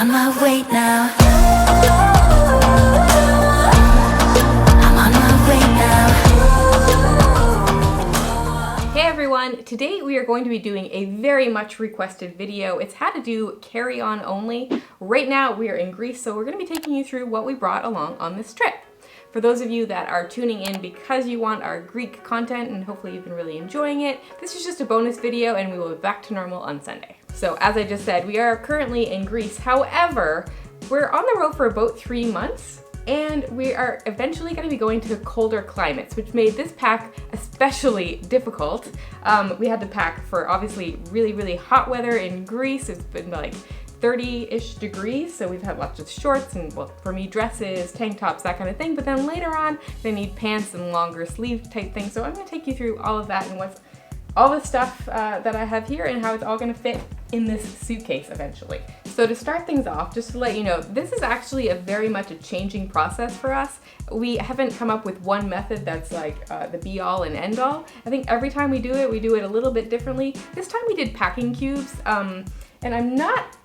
on my way now. I'm on my way now. Hey everyone, today we are going to be doing a very much requested video. It's how to do carry-on only. Right now we are in Greece, so we're going to be taking you through what we brought along on this trip. For those of you that are tuning in because you want our Greek content and hopefully you've been really enjoying it, this is just a bonus video and we will be back to normal on Sunday. So as I just said, we are currently in Greece. However, we're on the road for about 3 months and we are eventually going to be going to colder climates, which made this pack especially difficult. We had to pack for obviously really hot weather in Greece. It's been like 30-ish degrees, so we've had lots of shorts and, well, for me, dresses, tank tops, that kind of thing. But then later on, they need pants and longer sleeve type things. So I'm going to take you through all of that and what's all the stuff that I have here and how it's all going to fit in this suitcase eventually. So to start things off, just to let you know, this is actually a very much a changing process for us. We haven't come up with one method that's like the be all and end all. I think every time we do it a little bit differently. This time we did packing cubes, and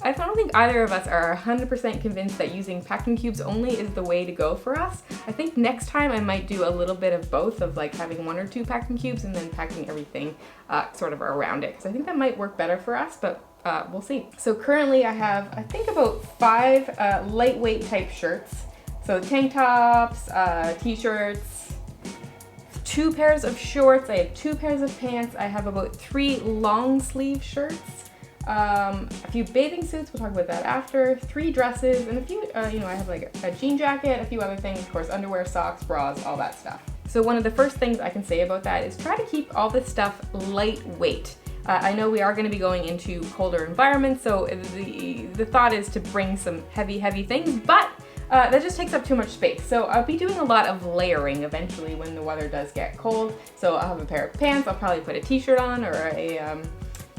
I don't think either of us are 100% convinced that using packing cubes only is the way to go for us. I think next time I might do a little bit of both, of like having 1 or 2 packing cubes and then packing everything sort of around it, because I think that might work better for us, but we'll see. So currently I have, I think, about 5 lightweight type shirts. So tank tops, t-shirts, 2 pairs of shorts, I have 2 pairs of pants, I have about 3 long sleeve shirts, a few bathing suits, we'll talk about that after, 3 dresses, and a few, I have like a jean jacket, a few other things, of course, underwear, socks, bras, all that stuff. So one of the first things I can say about that is try to keep all this stuff lightweight. I know we are going to be going into colder environments, so the thought is to bring some heavy things, but that just takes up too much space. So I'll be doing a lot of layering eventually when the weather does get cold. So I'll have a pair of pants, I'll probably put a t-shirt on or a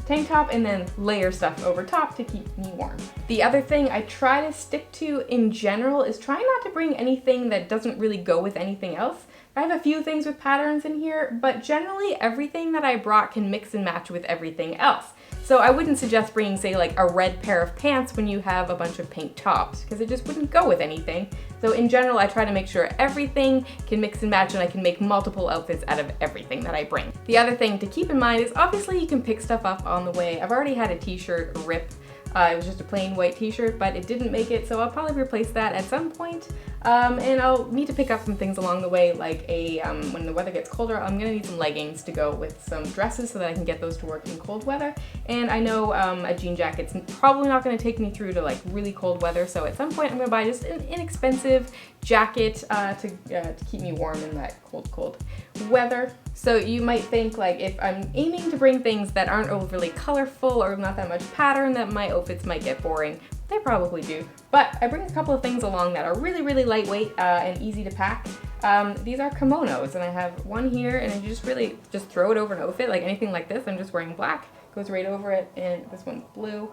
tank top and then layer stuff over top to keep me warm. The other thing I try to stick to in general is try not to bring anything that doesn't really go with anything else. I have a few things with patterns in here, but generally everything that I brought can mix and match with everything else. So I wouldn't suggest bringing, say, like a red pair of pants when you have a bunch of pink tops, because it just wouldn't go with anything. So in general, I try to make sure everything can mix and match and I can make multiple outfits out of everything that I bring. The other thing to keep in mind is obviously you can pick stuff up on the way. I've already had a t-shirt rip. It was just a plain white t-shirt, but it didn't make it, so I'll probably replace that at some point. And I'll need to pick up some things along the way, like when the weather gets colder, I'm gonna need some leggings to go with some dresses so that I can get those to work in cold weather. And I know a jean jacket's probably not gonna take me through to like really cold weather, so at some point I'm gonna buy just an inexpensive jacket to keep me warm in that cold weather. So you might think, like, if I'm aiming to bring things that aren't overly colorful or not that much pattern, that my outfits might get boring. They probably do. But I bring a couple of things along that are really lightweight and easy to pack. These are kimonos, and I have one here, and you just really just throw it over an outfit, like anything like this. I'm just wearing black, goes right over it, and this one's blue.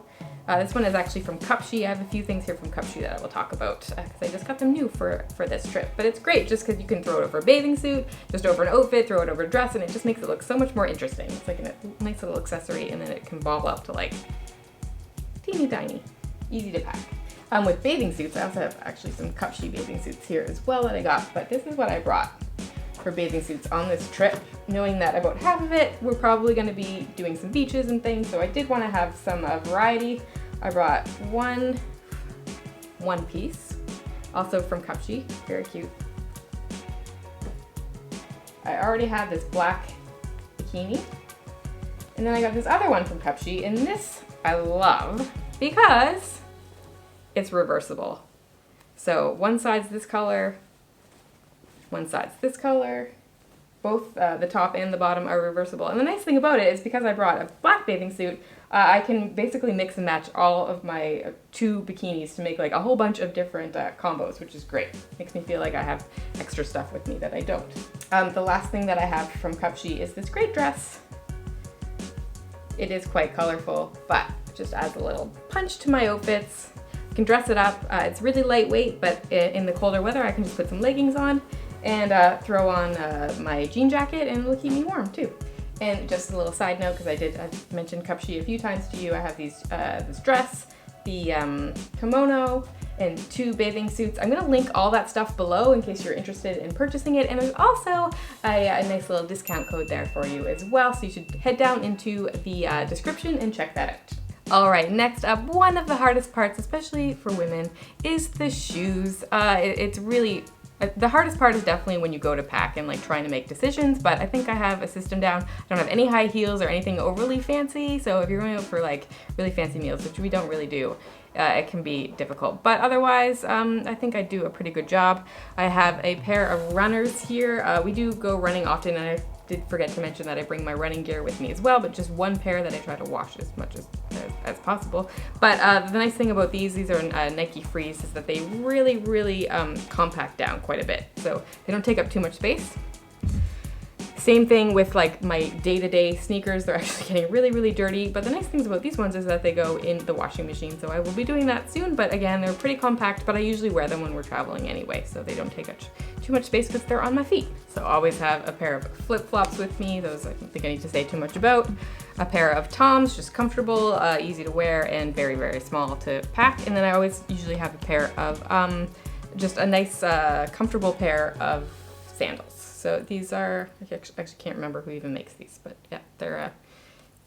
This one is actually from Cupshe. I have a few things here from Cupshe that I will talk about because I just got them new for this trip. But it's great just because you can throw it over a bathing suit, just over an outfit, throw it over a dress, and it just makes it look so much more interesting. It's like a nice little accessory, and then it can ball up to like teeny tiny, easy to pack. With bathing suits, I also have actually some Cupshe bathing suits here as well that I got, but this is what I brought for bathing suits on this trip, knowing that about half of it we're probably going to be doing some beaches and things, so I did want to have some variety. I brought one piece, also from Cupshe, very cute. I already have this black bikini, and then I got this other one from Cupshe, and this I love because it's reversible. So one side's this color, one side's this color. Both the top and the bottom are reversible. And the nice thing about it is because I brought a black bathing suit, I can basically mix and match all of my 2 bikinis to make like a whole bunch of different combos, which is great. Makes me feel like I have extra stuff with me that I don't. The last thing that I have from Cupshe is this great dress. It is quite colorful, but just adds a little punch to my outfits. I can dress it up. It's really lightweight, but in the colder weather, I can just put some leggings on and throw on my jean jacket, and it'll keep me warm too. And just a little side note, because I've mentioned Cupshe a few times to you, I have this dress, the kimono, and 2 bathing suits. I'm gonna link all that stuff below in case you're interested in purchasing it, and there's also a nice little discount code there for you as well, so you should head down into the description and check that out. All right, next up, one of the hardest parts, especially for women, is the shoes. It's really, the hardest part is definitely when you go to pack and like trying to make decisions, but I think I have a system down. I don't have any high heels or anything overly fancy, so if you're going out for like really fancy meals, which we don't really do, it can be difficult. But otherwise, I think I do a pretty good job. I have a pair of runners here. We do go running often, and I did forget to mention that I bring my running gear with me as well, but just one pair that I try to wash as much as possible. But the nice thing about these are Nike Frees, is that they really compact down quite a bit. So they don't take up too much space. Same thing with like my day-to-day sneakers. They're actually getting really dirty, but the nice things about these ones is that they go in the washing machine, so I will be doing that soon. But again, they're pretty compact, but I usually wear them when we're traveling anyway, so they don't take up too much space because they're on my feet. So I always have a pair of flip-flops with me. Those I don't think I need to say too much about. A pair of Toms, just comfortable, easy to wear, and very small to pack. And then I always usually have a pair of just a nice comfortable pair of sandals. So these are, I actually can't remember who even makes these, but yeah, they're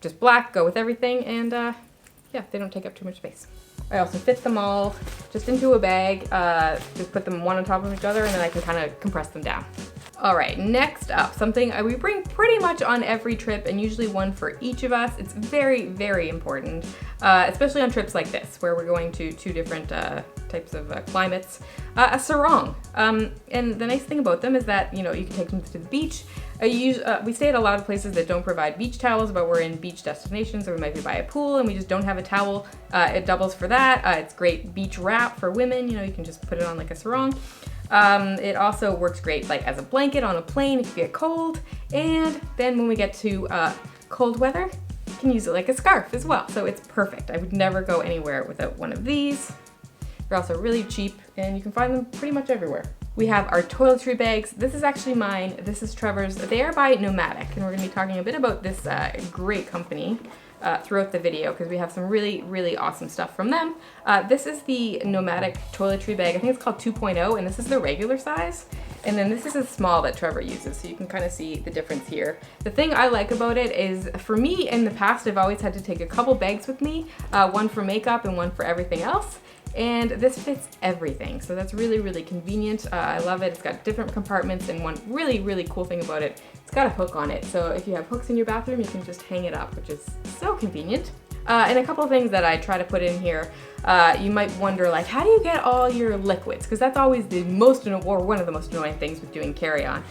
just black, go with everything, and yeah, they don't take up too much space. I also fit them all just into a bag, just put them one on top of each other, and then I can kind of compress them down. All right, next up, something we bring pretty much on every trip, and usually one for each of us. It's very important, especially on trips like this, where we're going to 2 different types of climates. A sarong, and the nice thing about them is that, you know, you can take them to the beach. We stay at a lot of places that don't provide beach towels, but we're in beach destinations, or we might be by a pool and we just don't have a towel. It doubles for that. It's great beach wrap for women. You know, you can just put it on like a sarong. It also works great like as a blanket on a plane if you get cold. And then when we get to cold weather, you can use it like a scarf as well. So it's perfect. I would never go anywhere without one of these. They're also really cheap, and you can find them pretty much everywhere. We have our toiletry bags. This is actually mine. This is Trevor's. They are by Nomatic, and we're going to be talking a bit about this great company throughout the video, because we have some really awesome stuff from them. This is the Nomatic toiletry bag. I think it's called 2.0, and this is the regular size. And then this is a small that Trevor uses, so you can kind of see the difference here. The thing I like about it is, for me in the past, I've always had to take a couple bags with me, one for makeup and one for everything else. And this fits everything, so that's really convenient. I love it. It's got different compartments, and one really cool thing about it, it's got a hook on it. So if you have hooks in your bathroom, you can just hang it up, which is so convenient. And a couple of things that I try to put in here. You might wonder, like, how do you get all your liquids? Because that's always the most, or one of the most annoying things with doing carry-on.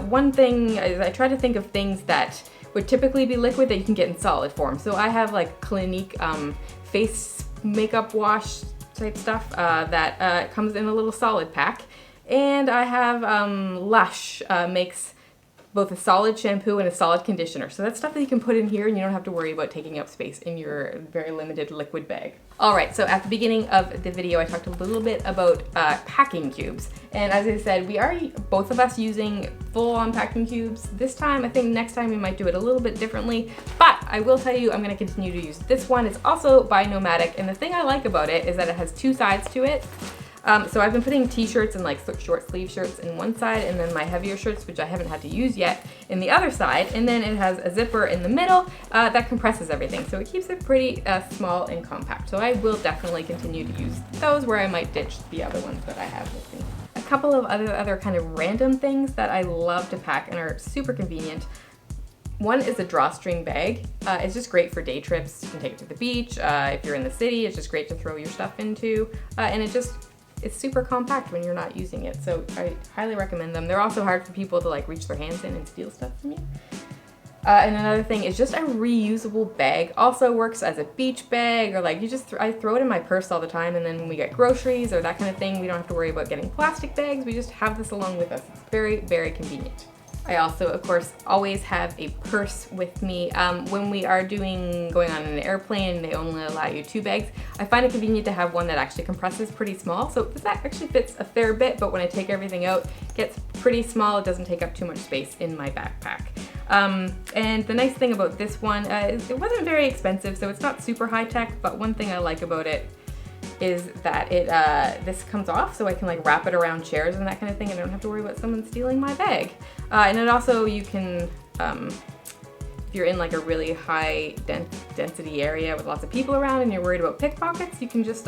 One thing is I try to think of things that would typically be liquid that you can get in solid form. So I have like Clinique face makeup wash type stuff that comes in a little solid pack. And I have Lush makes both a solid shampoo and a solid conditioner. So that's stuff that you can put in here, and you don't have to worry about taking up space in your very limited liquid bag. All right, so at the beginning of the video, I talked a little bit about packing cubes. And as I said, we are both of us using full-on packing cubes. This time, I think next time we might do it a little bit differently, but I will tell you, I'm gonna continue to use this one. It's also by Nomatic, and the thing I like about it is that it has 2 sides to it. So I've been putting t-shirts and like short sleeve shirts in one side, and then my heavier shirts, which I haven't had to use yet, in the other side. And then it has a zipper in the middle that compresses everything. So it keeps it pretty small and compact. So I will definitely continue to use those, where I might ditch the other ones that I have with me. A couple of other kind of random things that I love to pack and are super convenient. One is a drawstring bag. It's just great for day trips. You can take it to the beach. If you're in the city, it's just great to throw your stuff into. And it's super compact when you're not using it, so I highly recommend them. They're also hard for people to like reach their hands in and steal stuff from you. And another thing is just a reusable bag. Also works as a beach bag, or like I throw it in my purse all the time, and then when we get groceries or that kind of thing, we don't have to worry about getting plastic bags. We just have this along with us. It's very convenient. I also, of course, always have a purse with me. When we are going on an airplane, they only allow you 2 bags. I find it convenient to have one that actually compresses pretty small. So this actually fits a fair bit, but when I take everything out, it gets pretty small. It doesn't take up too much space in my backpack. And the nice thing about this one, is it wasn't very expensive, so it's not super high tech, but one thing I like about it is that this comes off, so I can like wrap it around chairs and that kind of thing, and I don't have to worry about someone stealing my bag. And it also, you can, if you're in like a really high density area with lots of people around and you're worried about pickpockets, you can just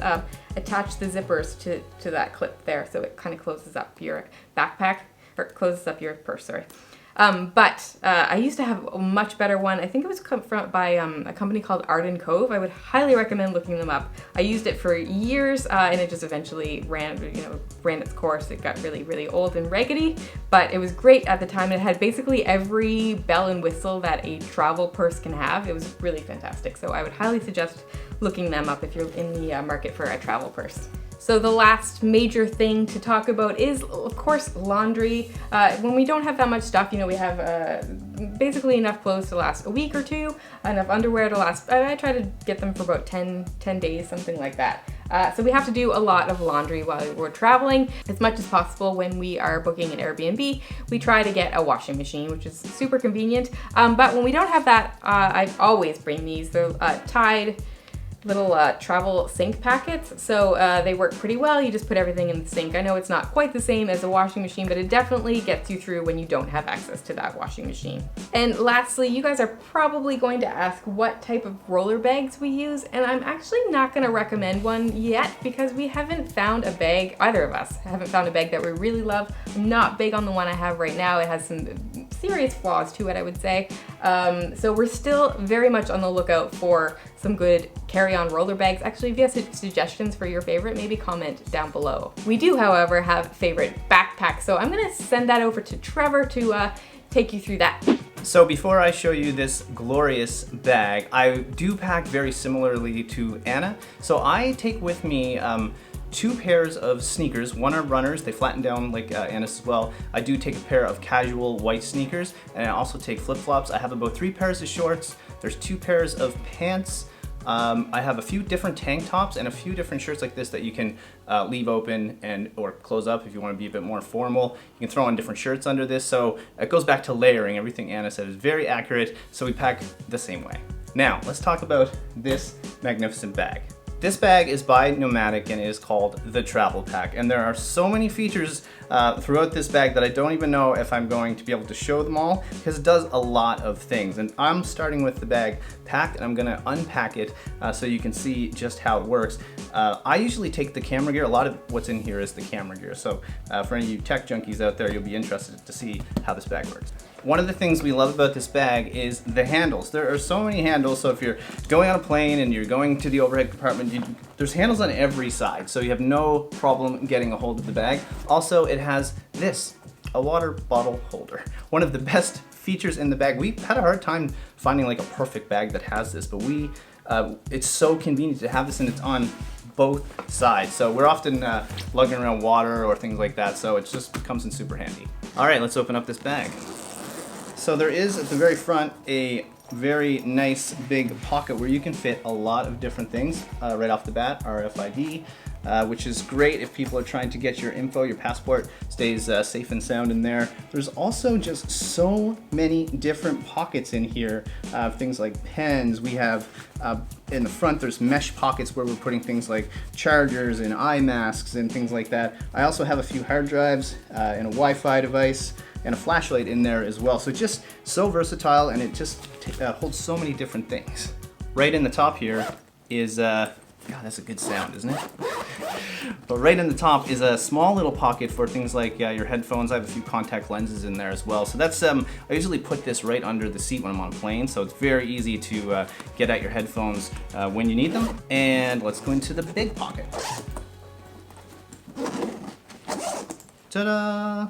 attach the zippers to that clip there, so it kind of closes up your backpack, or closes up your purse, sorry. But I used to have a much better one. I think it was by a company called Arden Cove. I would highly recommend looking them up. I used it for years, and it just eventually ran its course. It got really, really old and raggedy, but it was great at the time. It had basically every bell and whistle that a travel purse can have. It was really fantastic. So I would highly suggest looking them up if you're in the market for a travel purse. So the last major thing to talk about is, of course, laundry. When we don't have that much stuff, we have basically enough clothes to last a week or two, enough underwear to last, I try to get them for about 10 days, something like that. So we have to do a lot of laundry while we're traveling. As much as possible when we are booking an Airbnb, we try to get a washing machine, which is super convenient. But when we don't have that, I always bring these. They're Tide little travel sink packets, so they work pretty well. You just put everything in the sink. I know it's not quite the same as a washing machine, but it definitely gets you through when you don't have access to that washing machine. And lastly, you guys are probably going to ask what type of roller bags we use, and I'm actually not going to recommend one yet because we haven't found a bag, either of us haven't found a bag that we really love. I'm not big on the one I have right now. It has some serious flaws to it, I would say. So we're still very much on the lookout for some good carry-on roller bags. Actually, if you have suggestions for your favorite, maybe comment down below. We do, however, have favorite backpacks, so I'm gonna send that over to Trevor to take you through that. So before I show you this glorious bag, I do pack very similarly to Anna. So I take with me 2 pairs of sneakers. One are runners, they flatten down like Anna's as well. I do take a pair of casual white sneakers, and I also take flip-flops. I have about 3 pairs of shorts. There's 2 pairs of pants. I have a few different tank tops and a few different shirts like this that you can leave open or close up if you want to be a bit more formal. You can throw on different shirts under this, so it goes back to layering. Everything Anna said is very accurate, so we pack the same way. Now, let's talk about this magnificent bag. This bag is by Nomatic and it is called the Travel Pack, and there are so many features throughout this bag that I don't even know if I'm going to be able to show them all, because it does a lot of things. And I'm starting with the bag packed, and I'm gonna unpack it so you can see just how it works. I usually take the camera gear. A lot of what's in here is the camera gear, so for any of you tech junkies out there, you'll be interested to see how this bag works. One of the things we love about this bag is the handles. There are so many handles, so if you're going on a plane and you're going to the overhead compartment, there's handles on every side, so you have no problem getting a hold of the bag. Also, it has this, a water bottle holder. One of the best features in the bag. We've had a hard time finding like a perfect bag that has this, but it's so convenient to have this, and it's on both sides. So we're often lugging around water or things like that, so it just comes in super handy. All right, let's open up this bag. So there is at the very front a very nice big pocket where you can fit a lot of different things right off the bat. RFID, which is great if people are trying to get your info, your passport stays safe and sound in there. There's also just so many different pockets in here, things like pens. We have in the front there's mesh pockets where we're putting things like chargers and eye masks and things like that. I also have a few hard drives and a Wi-Fi device and a flashlight in there as well. So just so versatile, and it just holds so many different things. Right in the top here is, God, that's a good sound, isn't it? But right in the top is a small little pocket for things like your headphones. I have a few contact lenses in there as well. So that's, I usually put this right under the seat when I'm on a plane, so it's very easy to get at your headphones when you need them. And let's go into the big pocket. Ta-da!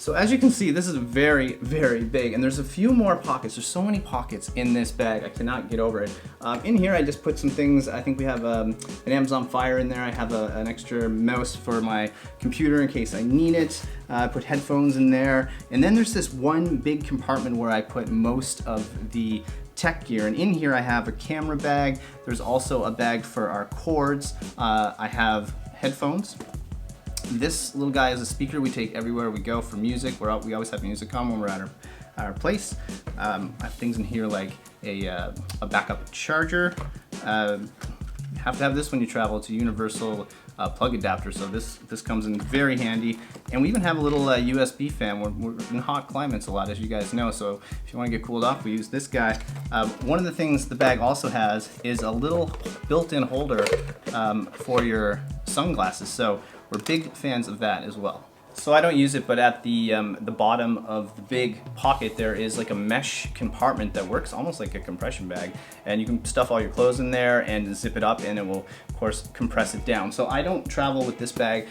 So as you can see, this is very, very big, and there's a few more pockets. There's so many pockets in this bag, I cannot get over it. In here, I just put some things. I think we have an Amazon Fire in there. I have an extra mouse for my computer in case I need it. I put headphones in there. And then there's this one big compartment where I put most of the tech gear, and in here I have a camera bag. There's also a bag for our cords. I have headphones. This little guy is a speaker we take everywhere we go for music. We always have music on when we're at our place. I have things in here like a backup charger. You have to have this when you travel. It's a universal plug adapter, so this comes in very handy. And we even have a little USB fan. We're in hot climates a lot, as you guys know, so if you want to get cooled off, we use this guy. One of the things the bag also has is a little built-in holder for your sunglasses, so we're big fans of that as well. So I don't use it, but at the bottom of the big pocket there is like a mesh compartment that works almost like a compression bag, and you can stuff all your clothes in there and zip it up, and it will of course compress it down. So I don't travel with this bag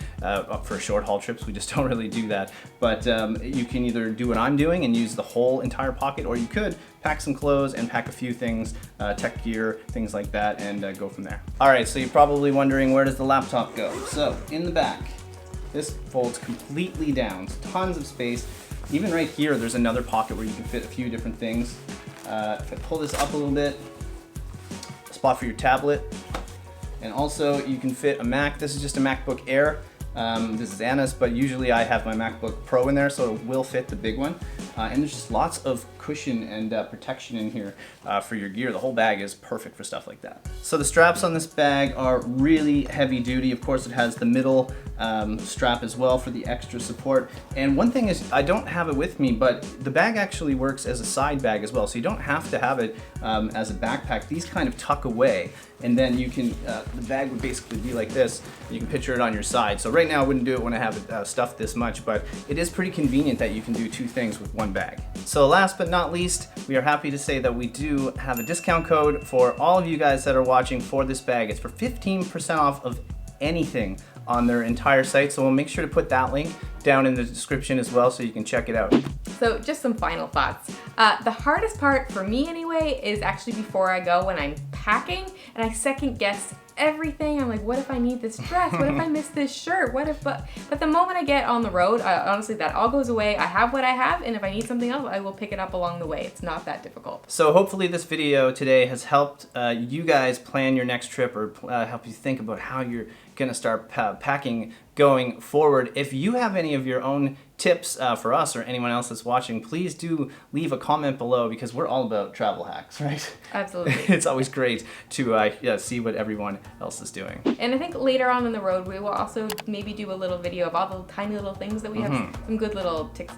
for short haul trips. We just don't really do that, but you can either do what I'm doing and use the whole entire pocket, or you could pack some clothes and pack a few things, tech gear, things like that, and go from there. All right, so you're probably wondering, where does the laptop go? So in the back, this folds completely down, tons of space. Even right here, there's another pocket where you can fit a few different things. If I pull this up a little bit, a spot for your tablet. And also you can fit a Mac. This is just a MacBook Air. This is Anna's, but usually I have my MacBook Pro in there, so it will fit the big one. And there's just lots of cushion and protection in here for your gear. The whole bag is perfect for stuff like that. So the straps on this bag are really heavy duty. Of course, it has the middle strap as well for the extra support. And one thing is, I don't have it with me, but the bag actually works as a side bag as well. So you don't have to have it as a backpack. These kind of tuck away, and then you can, the bag would basically be like this. You can picture it on your side. So right now I wouldn't do it when I have it stuffed this much, but it is pretty convenient that you can do two things with one bag. So last but not least, we are happy to say that we do have a discount code for all of you guys that are watching for this bag. It's for 15% off of anything on their entire site, so we'll make sure to put that link down in the description as well so you can check it out. So just some final thoughts. The hardest part for me anyway is actually before I go, when I'm packing and I second guess everything. I'm like, what if I need this dress? What if I miss this shirt? What if, but the moment I get on the road, honestly, that all goes away. I have what I have, and if I need something else, I will pick it up along the way. It's not that difficult. So hopefully this video today has helped you guys plan your next trip, or help you think about how you're gonna start packing going forward. If you have any of your own tips for us or anyone else that's watching, please do leave a comment below, because we're all about travel hacks, right? Absolutely. It's always great to see what everyone else is doing. And I think later on in the road, we will also maybe do a little video of all the tiny little things that we have, some good little tips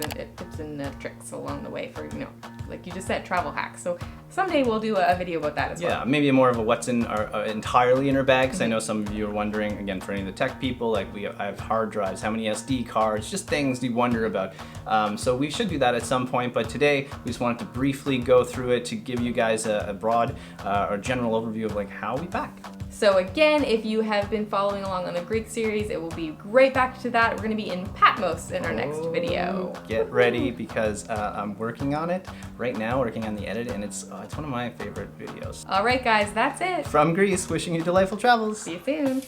and tricks along the way for, you know, like you just said, travel hacks. So someday we'll do a video about that as well. Yeah, maybe more of a what's in our, entirely in our bag, because I know some of you are wondering, again, for any of the tech people, like I have hard drives, how many SD cards, just things you wonder about. So we should do that at some point, but today we just wanted to briefly go through it to give you guys a broad or general overview of like how we pack. So again, if you have been following along on the Greek series, it will be right back to that. We're gonna be in Patmos in our next video. Get ready, because I'm working on it right now, working on the edit, and it's one of my favorite videos. All right, guys, that's it. From Greece, wishing you delightful travels. See you soon.